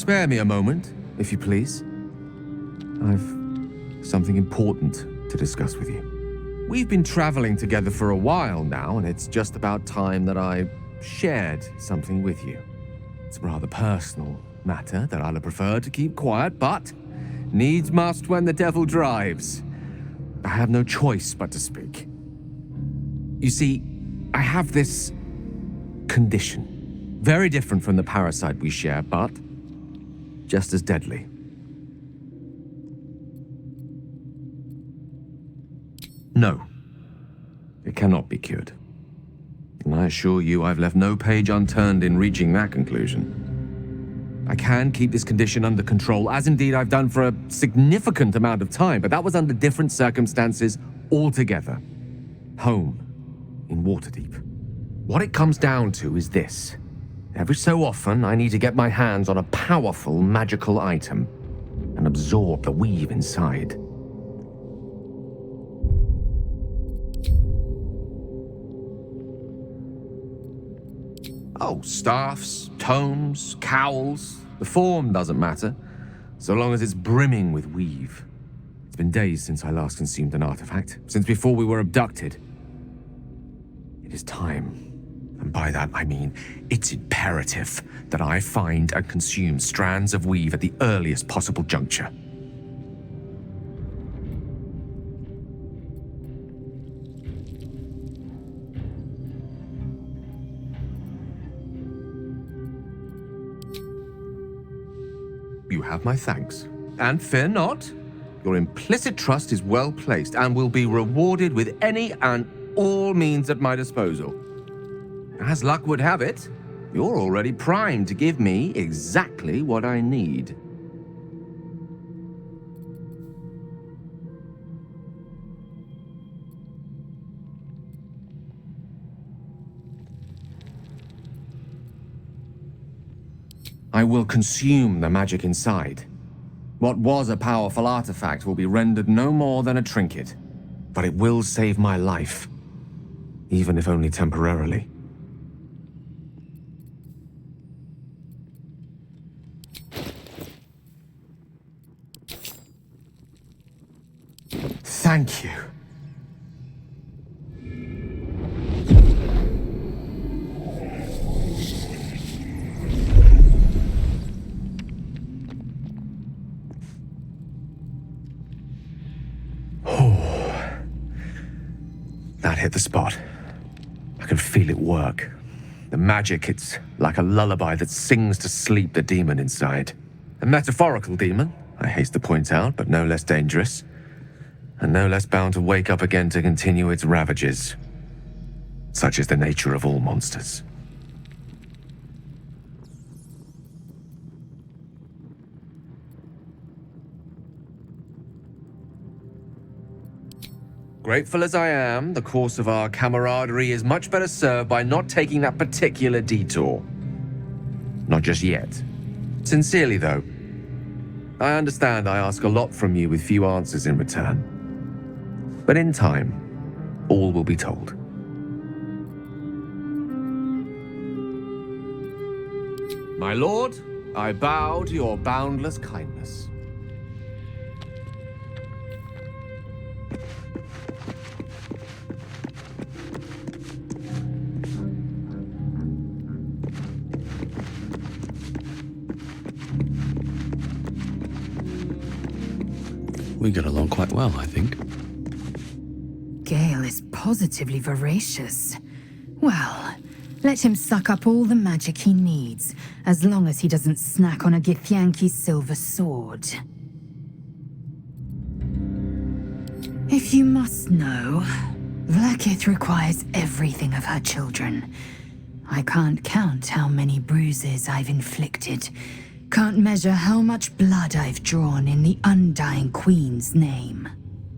Spare me a moment, if you please. I've something important to discuss with you. We've been traveling together for a while now, and it's just about time that I shared something with you. It's a rather personal matter that I'd have preferred to keep quiet, but needs must when the devil drives. I have no choice but to speak. You see, I have this condition. Very different from the parasite we share, but just as deadly. No, it cannot be cured. And I assure you I've left no page unturned in reaching that conclusion. I can keep this condition under control, as indeed I've done for a significant amount of time, but that was under different circumstances altogether. Home, in Waterdeep. What it comes down to is this. Every so often, I need to get my hands on a powerful magical item and absorb the weave inside. Oh, staffs, tomes, cowls. The form doesn't matter, so long as it's brimming with weave. It's been days since I last consumed an artifact, since before we were abducted. It is time, and by that I mean it's imperative that I find and consume strands of weave at the earliest possible juncture. You have my thanks. And fear not, your implicit trust is well placed and will be rewarded with any and all means at my disposal. As luck would have it, you're already primed to give me exactly what I need. I will consume the magic inside. What was a powerful artifact will be rendered no more than a trinket, but it will save my life, even if only temporarily. Thank you. That hit the spot. I can feel it work. The magic, it's like a lullaby that sings to sleep the demon inside. A metaphorical demon, I haste to point out, but no less dangerous. And no less bound to wake up again to continue its ravages. Such is the nature of all monsters. Grateful as I am, the course of our camaraderie is much better served by not taking that particular detour. Not just yet. Sincerely, though. I understand I ask a lot from you with few answers in return. But in time, all will be told. My lord, I bow to your boundless kindness. We get along quite well, I think. Gale is positively voracious. Well, let him suck up all the magic he needs, as long as he doesn't snack on a Githyanki's silver sword. If you must know, Vlaakith requires everything of her children. I can't count how many bruises I've inflicted. Can't measure how much blood I've drawn in the Undying Queen's name.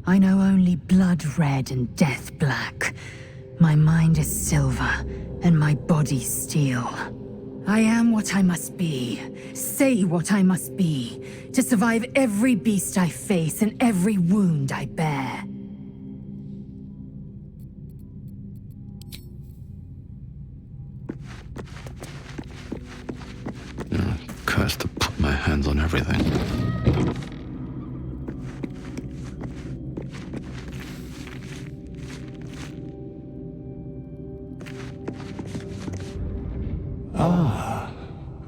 I know only blood red and death black. My mind is silver, and my body steel. I am what I must be, say what I must be, to survive every beast I face and every wound I bear. Curse to put my hands on everything.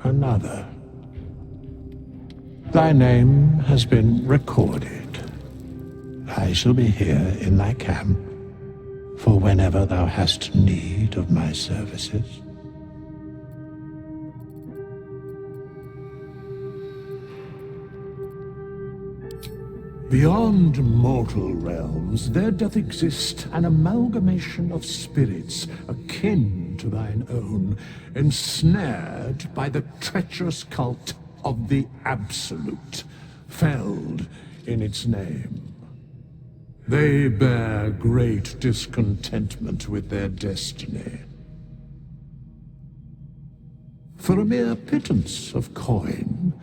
Another. Thy name has been recorded. I shall be here in thy camp for whenever thou hast need of my services. Beyond mortal realms, there doth exist an amalgamation of spirits akin to thine own, ensnared by the treacherous cult of the Absolute, felled in its name. They bear great discontentment with their destiny. For a mere pittance of coin,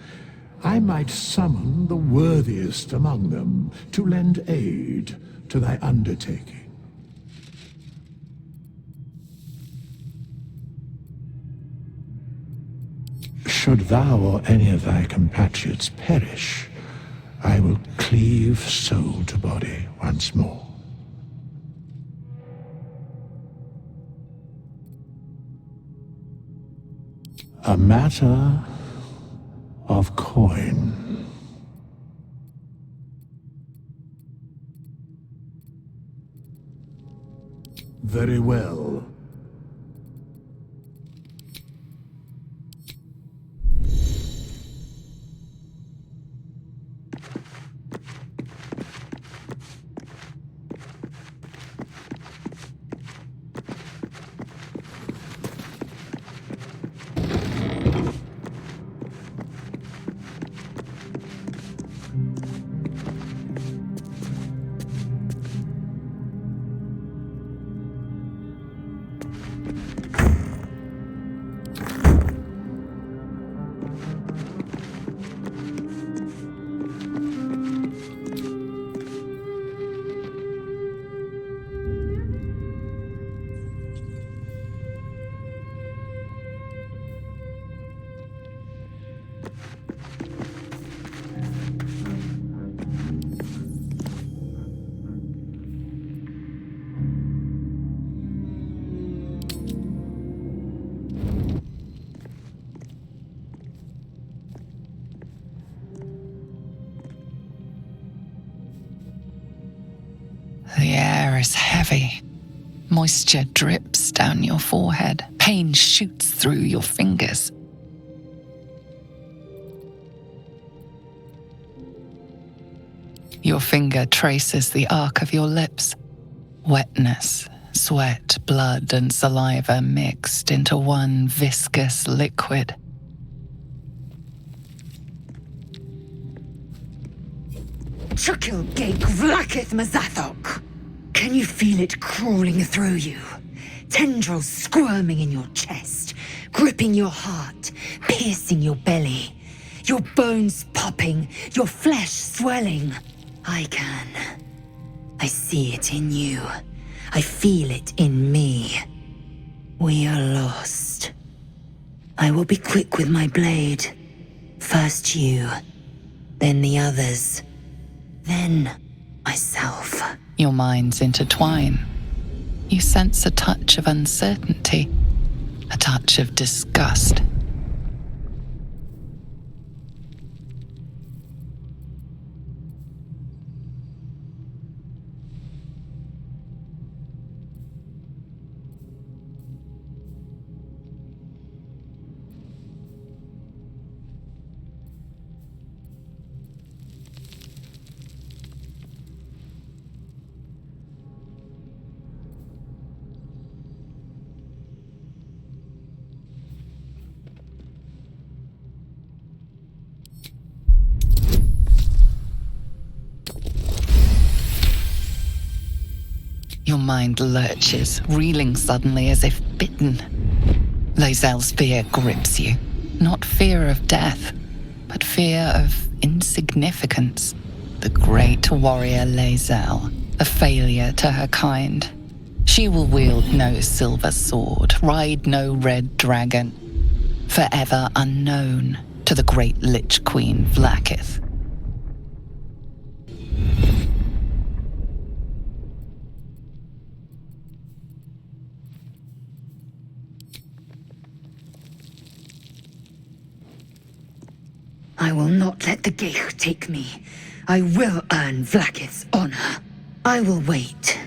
I might summon the worthiest among them to lend aid to thy undertaking. Should thou or any of thy compatriots perish, I will cleave soul to body once more. A matter of coin. Very well. The air is heavy. Moisture drips down your forehead. Pain shoots through your fingers. Your finger traces the arc of your lips. Wetness, sweat, blood, and saliva mixed into one viscous liquid. Chukil Gig Vlakith Mazathok! Can you feel it crawling through you? Tendrils squirming in your chest, gripping your heart, piercing your belly. Your bones popping, your flesh swelling. I can. I see it in you. I feel it in me. We are lost. I will be quick with my blade. First you, then the others. Then, myself. Your minds intertwine. You sense a touch of uncertainty, a touch of disgust. Your mind lurches, reeling suddenly as if bitten. Lae'zel's fear grips you. Not fear of death, but fear of insignificance. The great warrior Lae'zel, a failure to her kind. She will wield no silver sword, ride no red dragon. Forever unknown, to the great Lich Queen Vlaakith. I will not let the Geich take me. I will earn Vlaakith's honor. I will wait.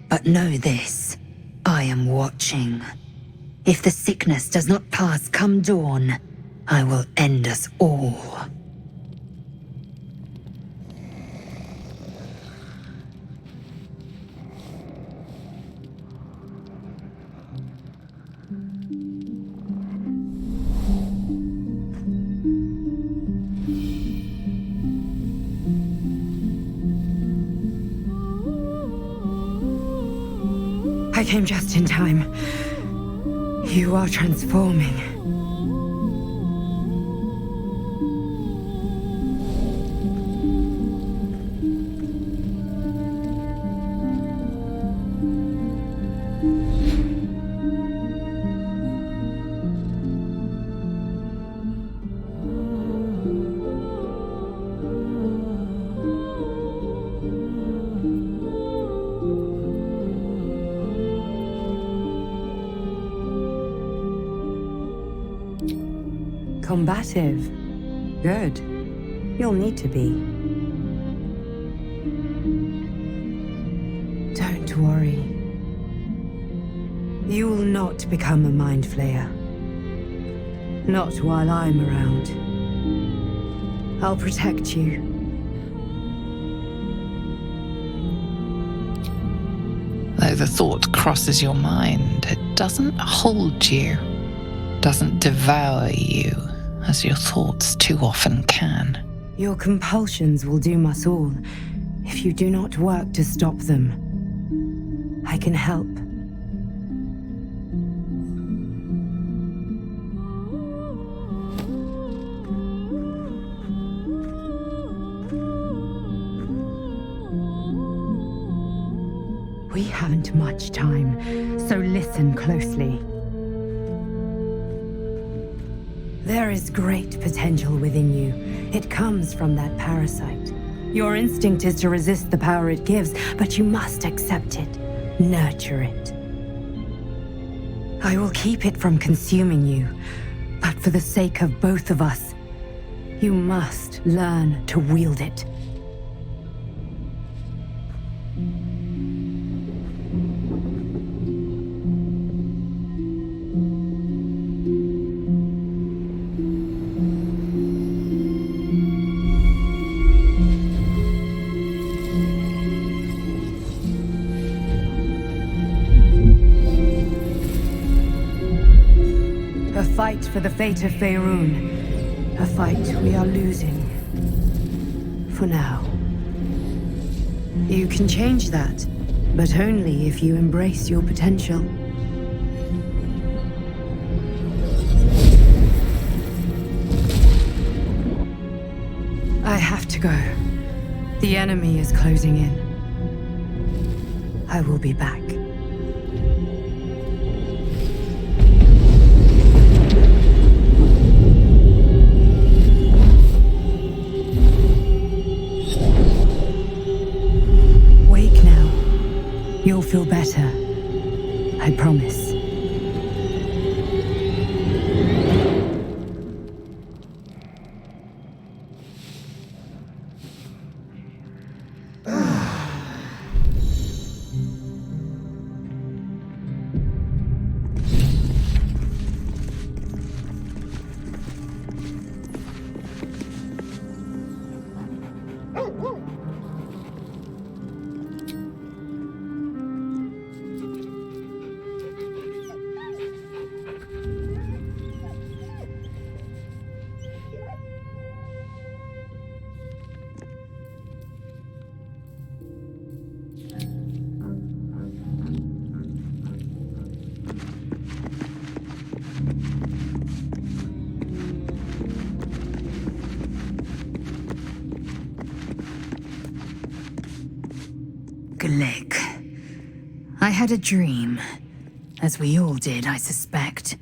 But know this. I am watching. If the sickness does not pass come dawn, I will end us all. I came just in time. You are transforming. Combative. Good. You'll need to be. Don't worry. You will not become a mind flayer. Not while I'm around. I'll protect you. Though the thought crosses your mind, it doesn't hold you, doesn't devour you, as your thoughts too often can. Your compulsions will doom us all if you do not work to stop them. I can help. We haven't much time, so listen closely. There is great potential within you. It comes from that parasite. Your instinct is to resist the power it gives, but you must accept it, nurture it. I will keep it from consuming you, but for the sake of both of us, you must learn to wield it. A fight for the fate of Faerun. A fight we are losing. For now. You can change that, but only if you embrace your potential. I have to go. The enemy is closing in. I will be back. You'll feel better. I promise. Glick. I had a dream, as we all did, I suspect.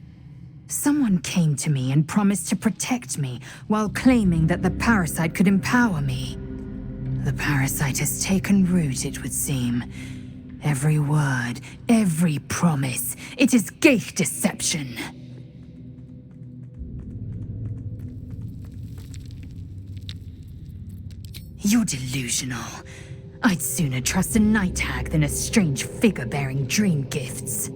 Someone came to me and promised to protect me while claiming that the parasite could empower me. The parasite has taken root, it would seem. Every word, every promise, it is geich deception. You're delusional. I'd sooner trust a night hag than a strange figure bearing dream gifts.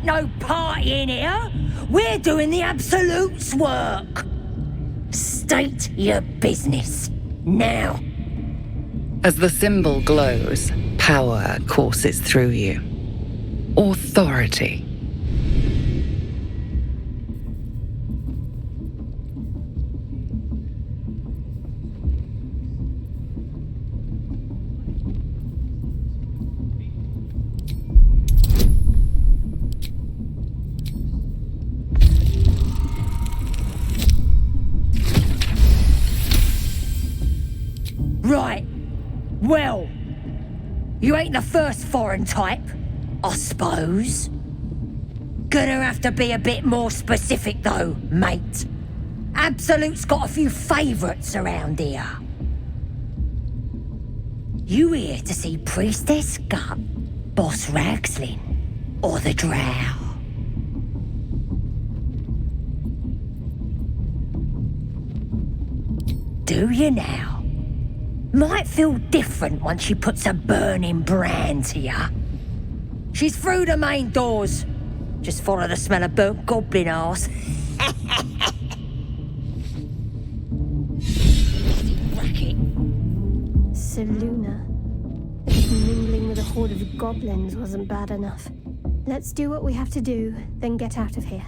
no party in here. We're doing the Absolute's work. State your business. Now. As the symbol glows, power courses through you. Authority. Right. Well, you ain't the first foreign type, I suppose. Gonna have to be a bit more specific though, mate. Absolute's got a few favourites around here. You here to see Priestess Gut, Boss Ragslin, or the Drow? Do you now? Might feel different once she puts a burning brand to ya. She's through the main doors. Just follow the smell of burnt goblin arse. Racket. Seluna. If mingling with a horde of goblins wasn't bad enough. Let's do what we have to do, then get out of here.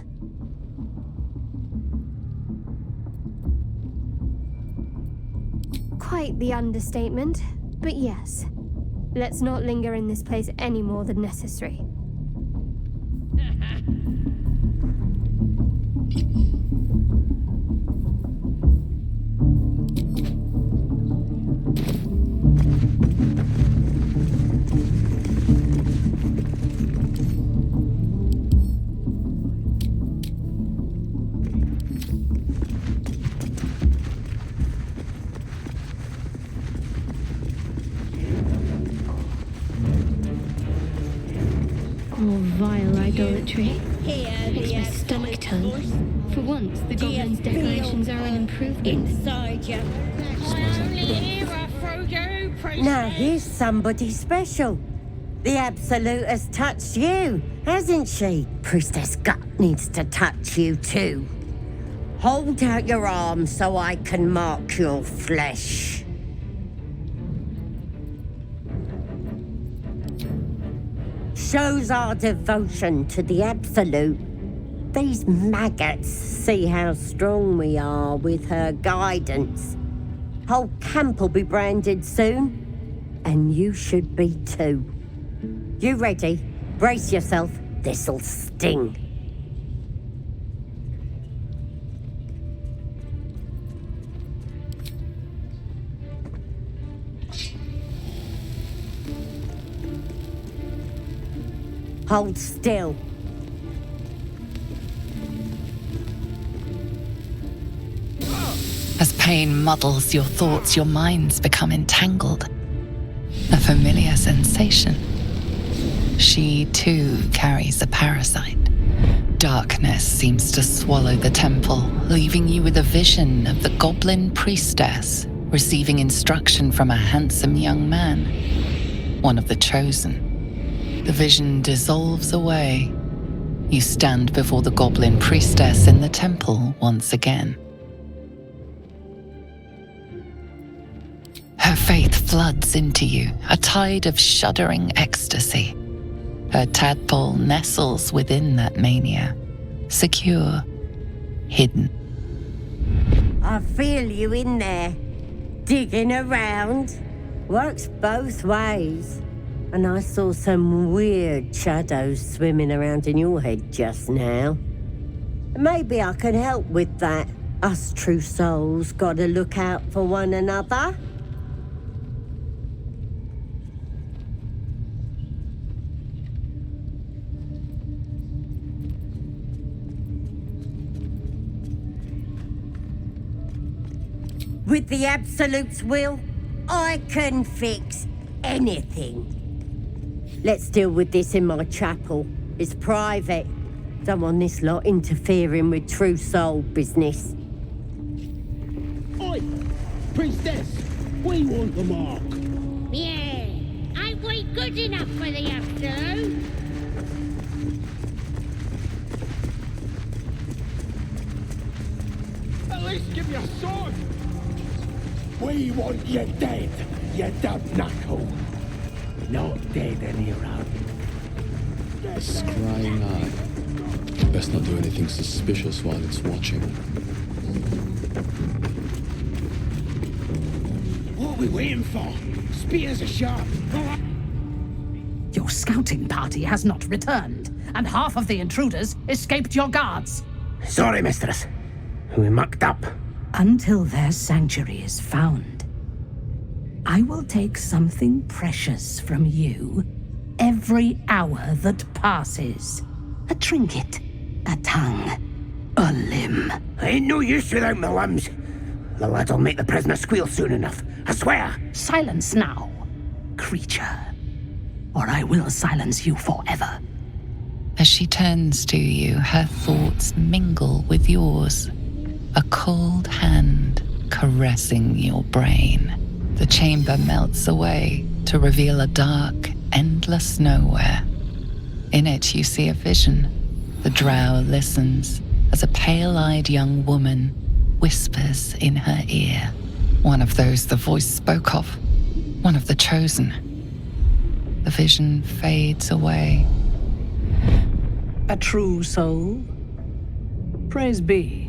Quite the understatement, but yes. Let's not linger in this place any more than necessary. More vile idolatry. Makes my stomach turn. For once, the goblins' decorations are an improvement. Inside you. Now here's somebody special. The Absolute has touched you, hasn't she? Priestess Gut needs to touch you too. Hold out your arms so I can mark your flesh. Shows our devotion to the Absolute. These maggots see how strong we are with her guidance. Whole camp will be branded soon, and you should be too. You ready? Brace yourself. This'll sting. Hold still. As pain muddles your thoughts, your minds become entangled. A familiar sensation. She too carries a parasite. Darkness seems to swallow the temple, leaving you with a vision of the goblin priestess receiving instruction from a handsome young man, one of the chosen. The vision dissolves away. You stand before the goblin priestess in the temple once again. Her faith floods into you, a tide of shuddering ecstasy. Her tadpole nestles within that mania, secure, hidden. I feel you in there, digging around. Works both ways. And I saw some weird shadows swimming around in your head just now. Maybe I can help with that. Us true souls gotta look out for one another. With the Absolute's will, I can fix anything. Let's deal with this in my chapel. It's private. Don't want this lot interfering with true soul business. Oi! Priestess! We want the mark! Yeah, ain't we good enough for the Absolute? give you a sword! We want you dead, you dumb knuckle. Not dead anyhow. Scrying eye. Best not do anything suspicious while it's watching. What are we waiting for? Spears are sharp. Your scouting party has not returned, and half of the intruders escaped your guards. Sorry, mistress. We mucked up. Until their sanctuary is found, I will take something precious from you every hour that passes. A trinket, a tongue, a limb. I ain't no use without my limbs. The lads'll make the prisoner squeal soon enough, I swear. Silence now, creature, or I will silence you forever. As she turns to you, her thoughts mingle with yours. A cold hand caressing your brain. The chamber melts away to reveal a dark, endless nowhere. In it, you see a vision. The drow listens as a pale-eyed young woman whispers in her ear. One of those the voice spoke of. One of the chosen. The vision fades away. A true soul? Praise be.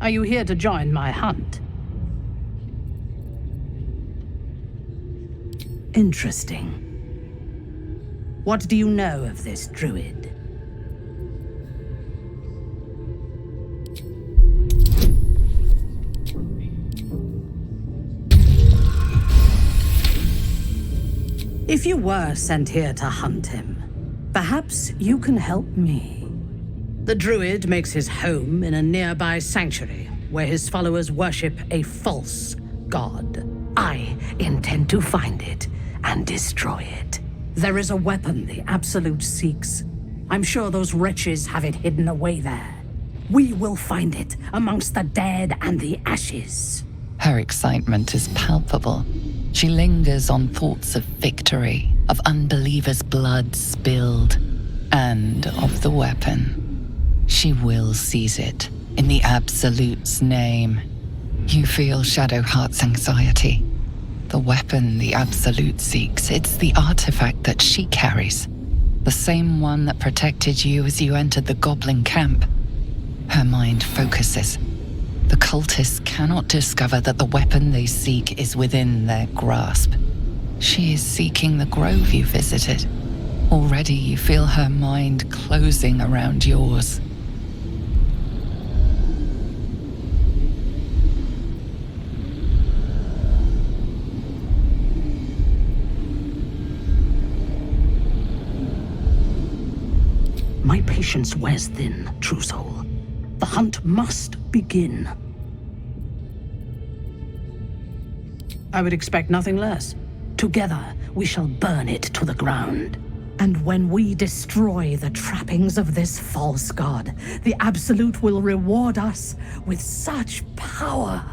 Are you here to join my hunt? Interesting. What do you know of this druid? If you were sent here to hunt him, perhaps you can help me. The druid makes his home in a nearby sanctuary where his followers worship a false god. I intend to find it and destroy it. There is a weapon the Absolute seeks. I'm sure those wretches have it hidden away there. We will find it amongst the dead and the ashes. Her excitement is palpable. She lingers on thoughts of victory, of unbelievers' blood spilled, and of the weapon. She will seize it, in the Absolute's name. You feel Shadowheart's anxiety. The weapon the Absolute seeks, it's the artifact that she carries. The same one that protected you as you entered the goblin camp. Her mind focuses. The cultists cannot discover that the weapon they seek is within their grasp. She is seeking the grove you visited. Already you feel her mind closing around yours. My patience wears thin, true soul. The hunt must begin. I would expect nothing less. Together, we shall burn it to the ground. And when we destroy the trappings of this false god, the Absolute will reward us with such power.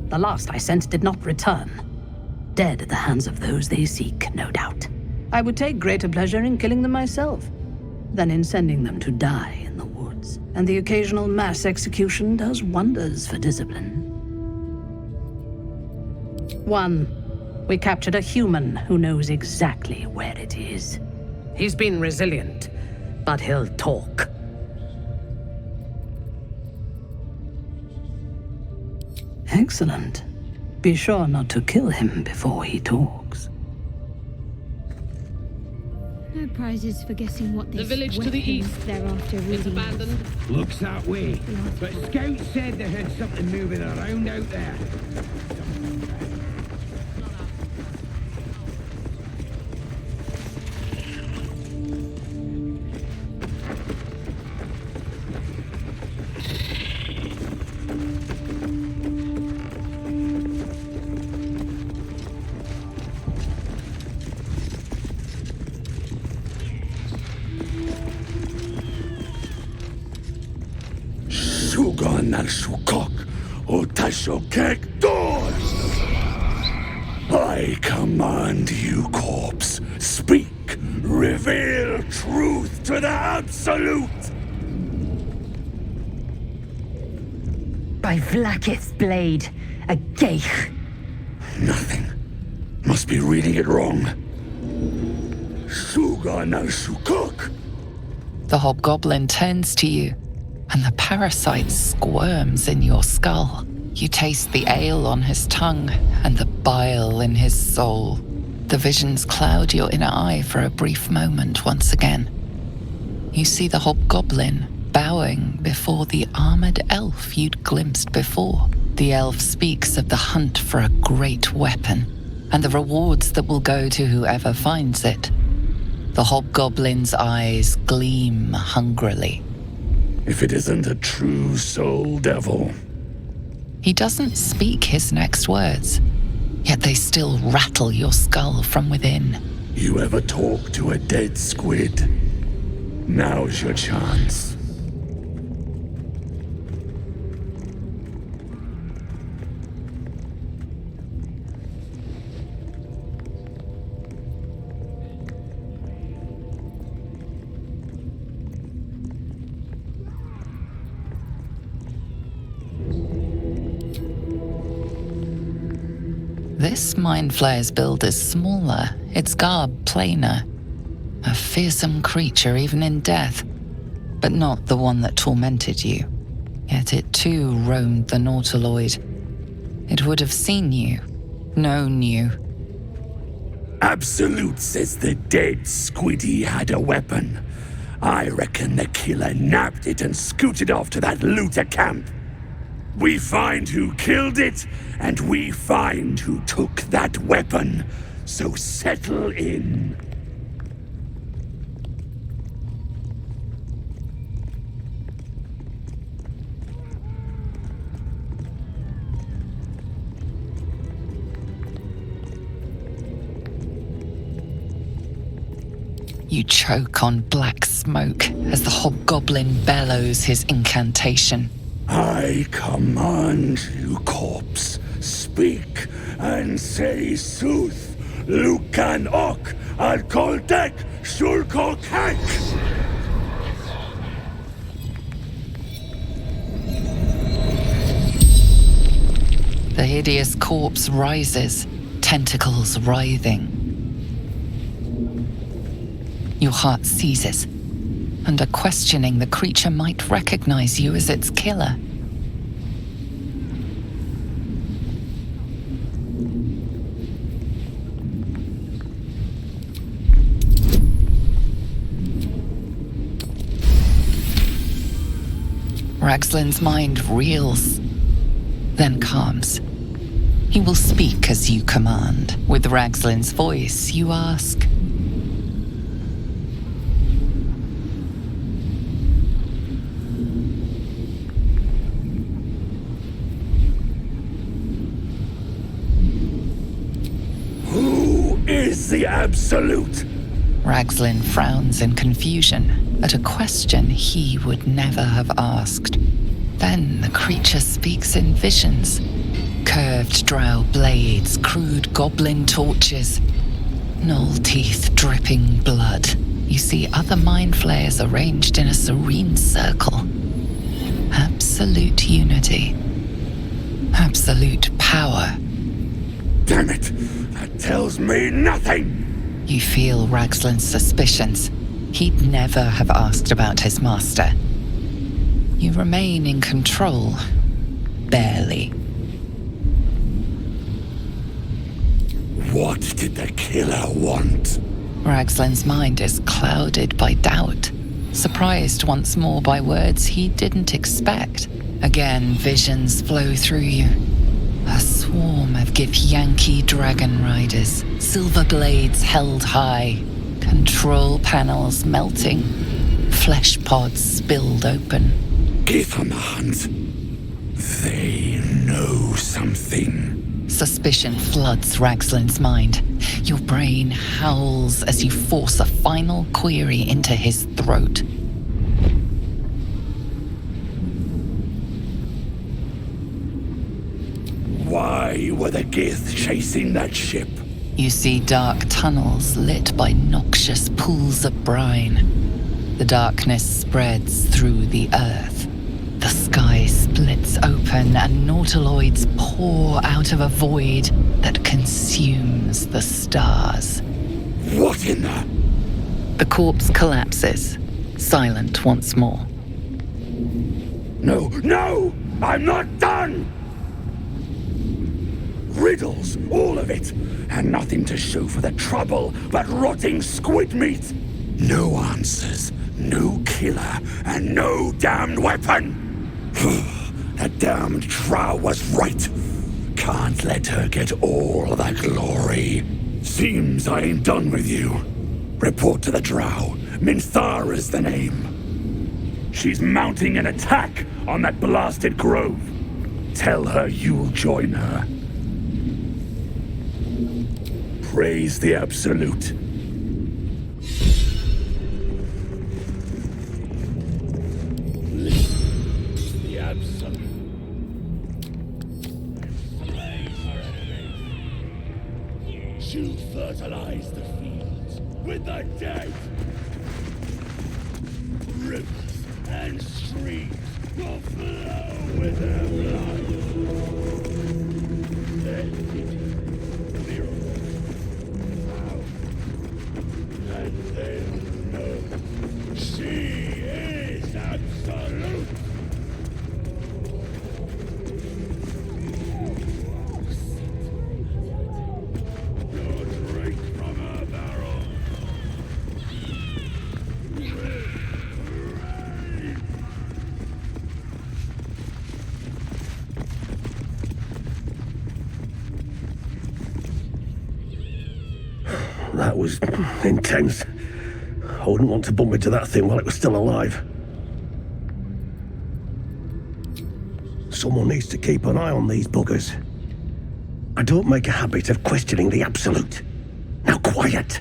The last I sent did not return. Dead at the hands of those they seek, no doubt. I would take greater pleasure in killing them myself than in sending them to die in the woods. And the occasional mass execution does wonders for discipline. We captured a human who knows exactly where it is. He's been resilient, but he'll talk. Excellent. Be sure not to kill him before he talks. No prizes for guessing what this The village to the east. they're after really It's abandoned. Looks that way. But scouts said they heard something moving around out there. Sugan al Sukok, o Tasho Kek Doors! I I command you, corpse. Speak. Reveal truth to the Absolute. By Vlaakith's blade, a geich. Nothing. Must be reading it wrong. Suga na Shukuk. The hobgoblin turns to you, and the parasite squirms in your skull. You taste the ale on his tongue and the bile in his soul. The visions cloud your inner eye for a brief moment once again. You see the hobgoblin bowing before the armored elf you'd glimpsed before. The elf speaks of the hunt for a great weapon and the rewards that will go to whoever finds it. The hobgoblin's eyes gleam hungrily. If it isn't a true soul devil. He doesn't speak his next words, yet they still rattle your skull from within. You ever talk to a dead squid? Now's your chance. This Mind Flayer's build is smaller, its garb plainer. A fearsome creature even in death, but not the one that tormented you. Yet it too roamed the Nautiloid. It would have seen you, known you. Absolute says the dead squiddy had a weapon. I reckon the killer nabbed it and scooted off to that looter camp. We find who killed it, and we find who took that weapon. So settle in. You choke on black smoke as the hobgoblin bellows his incantation. I command you, corpse. Speak and say sooth. Lucan ok al koldek shulkok hek. The hideous corpse rises, tentacles writhing. Your heart seizes. Under questioning, the creature might recognize you as its killer. Ragslin's mind reels, then calms. He will speak as you command. With Ragslin's voice, you ask, Is the Absolute? Ragslin frowns in confusion at a question he would never have asked. Then the creature speaks in visions. Curved drow blades, crude goblin torches, gnoll teeth dripping blood. You see other mind flayers arranged in a serene circle. Absolute unity. Absolute power. Damn it! That tells me nothing! You feel Ragslin's suspicions. He'd never have asked about his master. You remain in control. Barely. What did the killer want? Ragslin's mind is clouded by doubt, surprised once more by words he didn't expect. Again, visions flow through you. A swarm of Githyanki dragon riders, silver blades held high, control panels melting, flesh pods spilled open. Gith on the hunt. They know something. Suspicion floods Ragslin's mind. Your brain howls as you force a final query into his throat. Why were the Gith chasing that ship? You see dark tunnels lit by noxious pools of brine. The darkness spreads through the earth. The sky splits open and nautiloids pour out of a void that consumes the stars. What in the... The corpse collapses, silent once more. No, no! I'm not done! Riddles, all of it, and nothing to show for the trouble but rotting squid meat. No answers, no killer, and no damned weapon. That damned Drow was right. Can't let her get all the glory. Seems I ain't done with you. Report to the Drow. Minthara's the name. She's mounting an attack on that blasted grove. Tell her you'll join her. Praise the Absolute. The Absolute. She'll fertilize the fields with the dead. Rivers and streams will flow with their blood. Their city, mirror. And they'll know she is absolute. You'll drink from her barrel. That was intense. I wouldn't want to bump into that thing while it was still alive. Someone needs to keep an eye on these buggers. I don't make a habit of questioning the Absolute. Now quiet!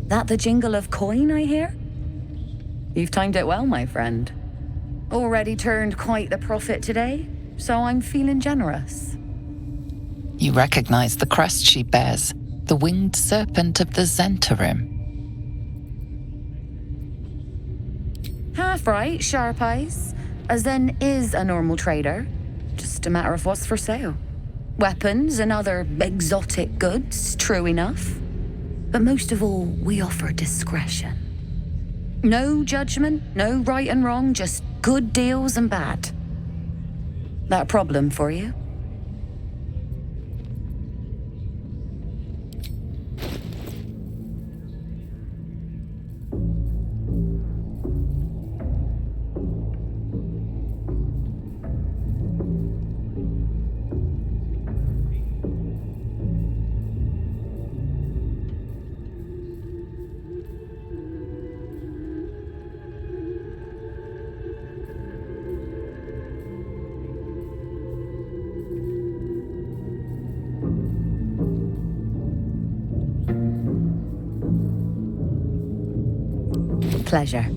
That the jingle of coin I hear? You've timed it well, my friend. Already turned quite the profit today, so I'm feeling generous. You recognize the crest she bears, the winged serpent of the Zentarim. Half right, sharp eyes. As then is a normal trader. Just a matter of what's for sale. Weapons and other exotic goods, true enough. But most of all, we offer discretion. No judgment, no right and wrong, just good deals and bad. That a problem for you? Pleasure.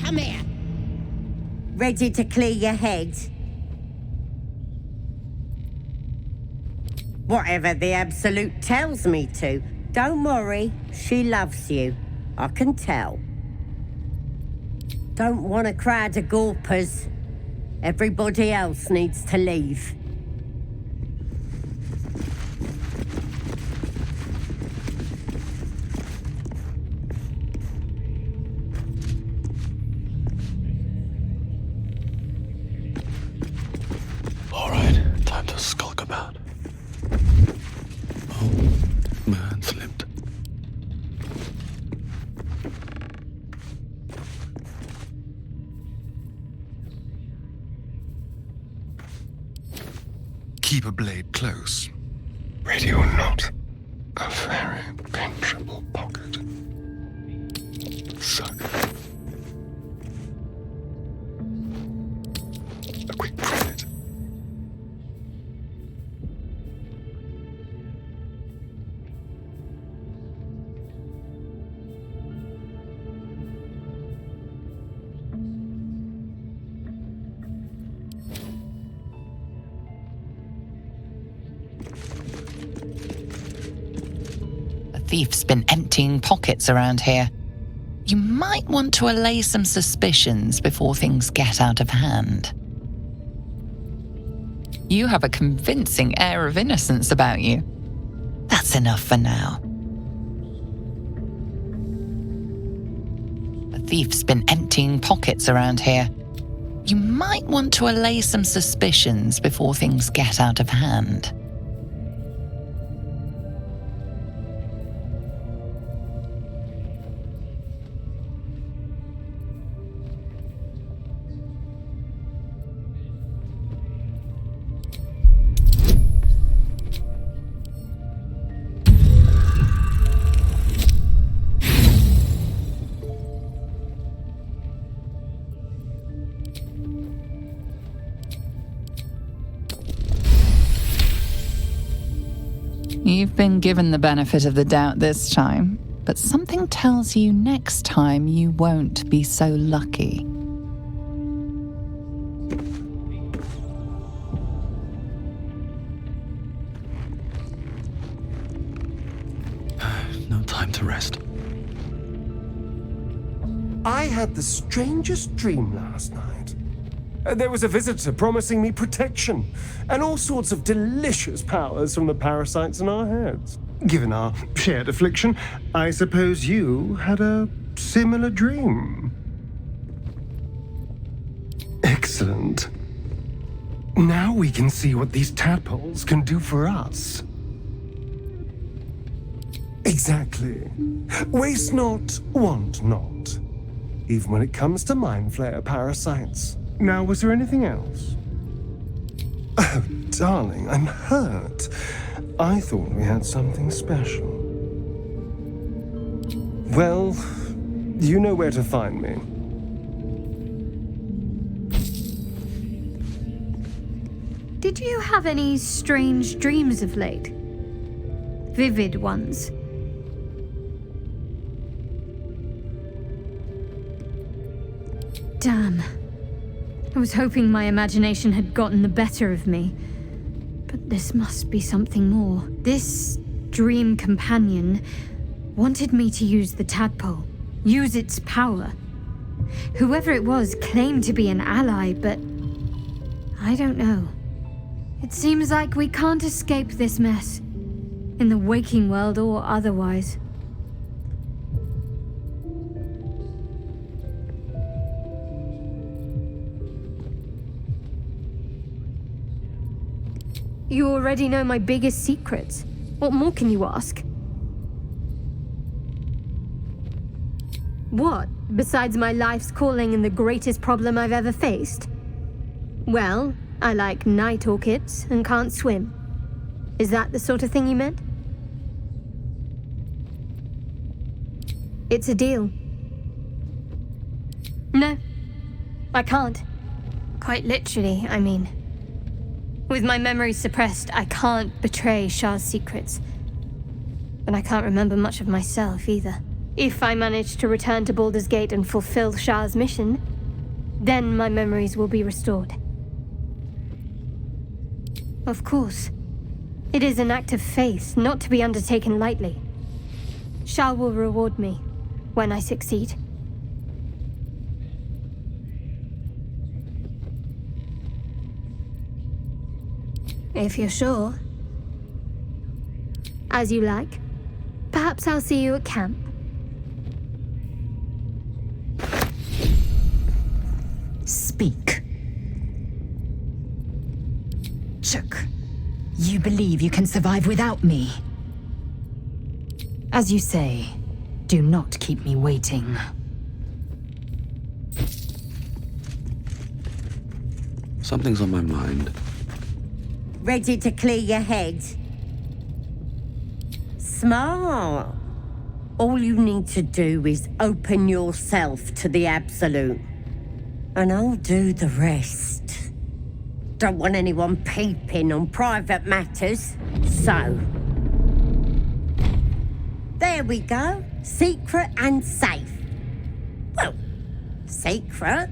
come here. Ready to clear your head? Whatever the Absolute tells me to. Don't worry, she loves you. I can tell. Don't want a crowd of gawpers. Everybody else needs to leave. All right, time to skulk about. Oh, man slipped. Keep a blade close. Ready or not, a very pinchable pocket. So, a quick credit. Thief's been emptying pockets around here. You might want to allay some suspicions before things get out of hand. You have a convincing air of innocence about you. That's enough for now. A thief's been emptying pockets around here. You might want to allay some suspicions before things get out of hand. You've been given the benefit of the doubt this time, but something tells you next time you won't be so lucky. No time to rest. I had the strangest dream last night. There was a visitor promising me protection and all sorts of delicious powers from the parasites in our heads. Given our shared affliction, I suppose you had a similar dream. Excellent. Now we can see what these tadpoles can do for us. Exactly. Waste not, want not. Even when it comes to mind flayer parasites. Now, was there anything else? Oh, darling, I'm hurt. I thought we had something special. Well, you know where to find me. Did you have any strange dreams of late? Vivid ones? Damn. I was hoping my imagination had gotten the better of me. But this must be something more. This dream companion wanted me to use the tadpole, use its power. Whoever it was claimed to be an ally, but I don't know. It seems like we can't escape this mess, in the waking world or otherwise. You already know my biggest secrets. What more can you ask? What, besides my life's calling and the greatest problem I've ever faced? Well, I like night orchids and can't swim. Is that the sort of thing you meant? It's a deal. No, I can't. Quite literally, I mean. With my memory suppressed, I can't betray Shah's secrets. But I can't remember much of myself either. If I manage to return to Baldur's Gate and fulfill Shah's mission, then my memories will be restored. Of course, it is an act of faith, not to be undertaken lightly. Shah will reward me when I succeed. If you're sure. As you like. Perhaps I'll see you at camp. Speak. Chook, you believe you can survive without me? As you say, do not keep me waiting. Something's on my mind. Ready to clear your head? Smart. All you need to do is open yourself to the Absolute. And I'll do the rest. Don't want anyone peeping on private matters, so... There we go. Secret and safe. Well, secret.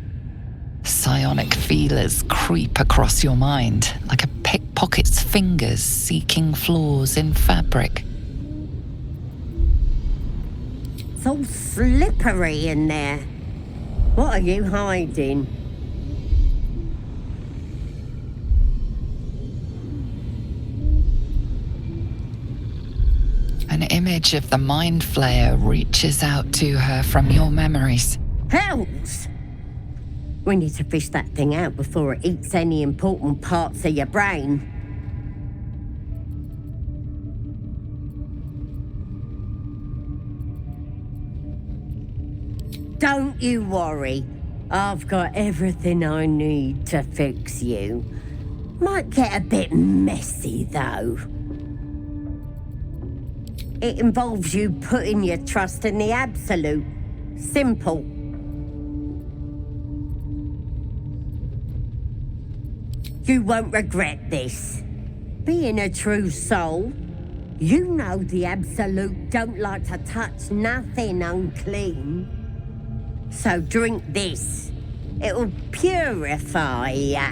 Psionic feelers creep across your mind like a pickpocket's fingers seeking flaws in fabric. It's all slippery in there. What are you hiding? An image of the Mind Flayer reaches out to her from your memories. Hells! We need to fish that thing out before it eats any important parts of your brain. Don't you worry. I've got everything I need to fix you. Might get a bit messy, though. It involves you putting your trust in the Absolute. Simple. You won't regret this. Being a true soul, you know the Absolute don't like to touch nothing unclean. So drink this. It'll purify ya.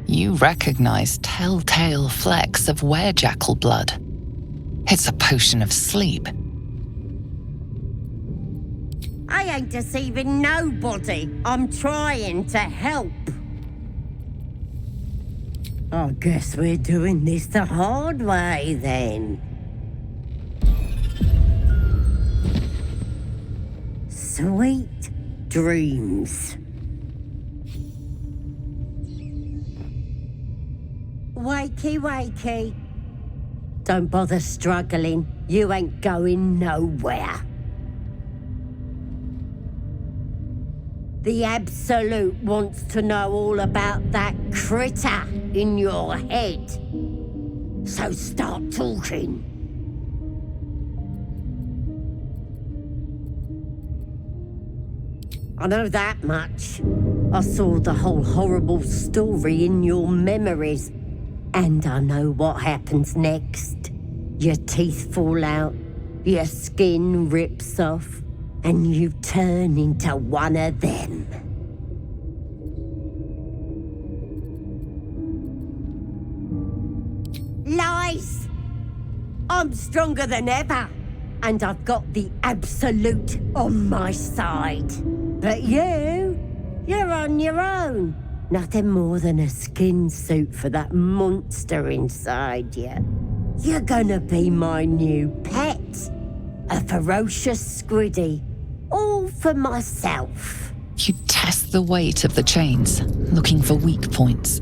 You recognize telltale flecks of werejackal blood. It's a potion of sleep. I ain't deceiving nobody. I'm trying to help. I guess we're doing this the hard way, then. Sweet dreams. Wakey, wakey. Don't bother struggling. You ain't going nowhere. The Absolute wants to know all about that critter in your head. So start talking. I know that much. I saw the whole horrible story in your memories. And I know what happens next. Your teeth fall out, your skin rips off, and you turn into one of them. Lies! I'm stronger than ever, and I've got the Absolute on my side. But you're on your own. Nothing more than a skin suit for that monster inside you. You're gonna be my new pet. A ferocious squiddy. All for myself. You test the weight of the chains, looking for weak points.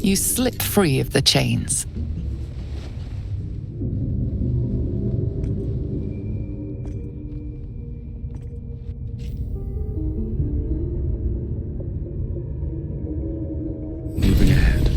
You slip free of the chains. Moving ahead.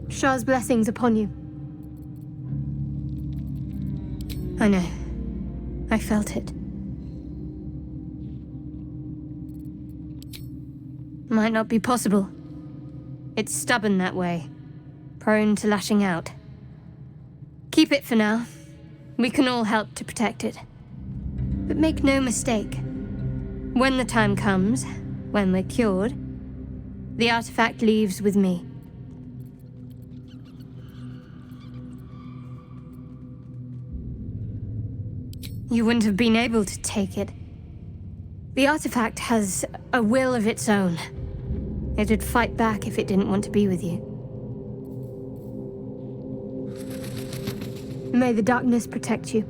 Shah's blessings upon you. I know. I felt it. Might not be possible. It's stubborn that way. Prone to lashing out. Keep it for now. We can all help to protect it. But make no mistake. When the time comes, when we're cured, the artifact leaves with me. You wouldn't have been able to take it. The artifact has a will of its own. It'd fight back if it didn't want to be with you. May the darkness protect you.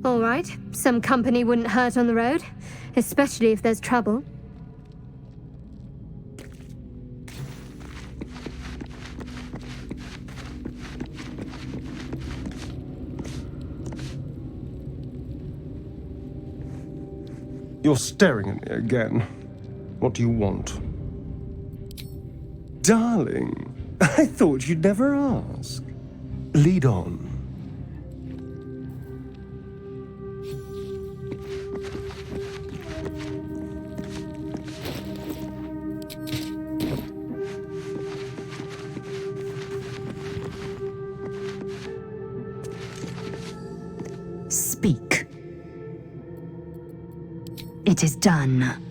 All right, some company wouldn't hurt on the road, especially if there's trouble. You're staring at me again. What do you want? Darling, I thought you'd never ask. Lead on. Speak. It is done.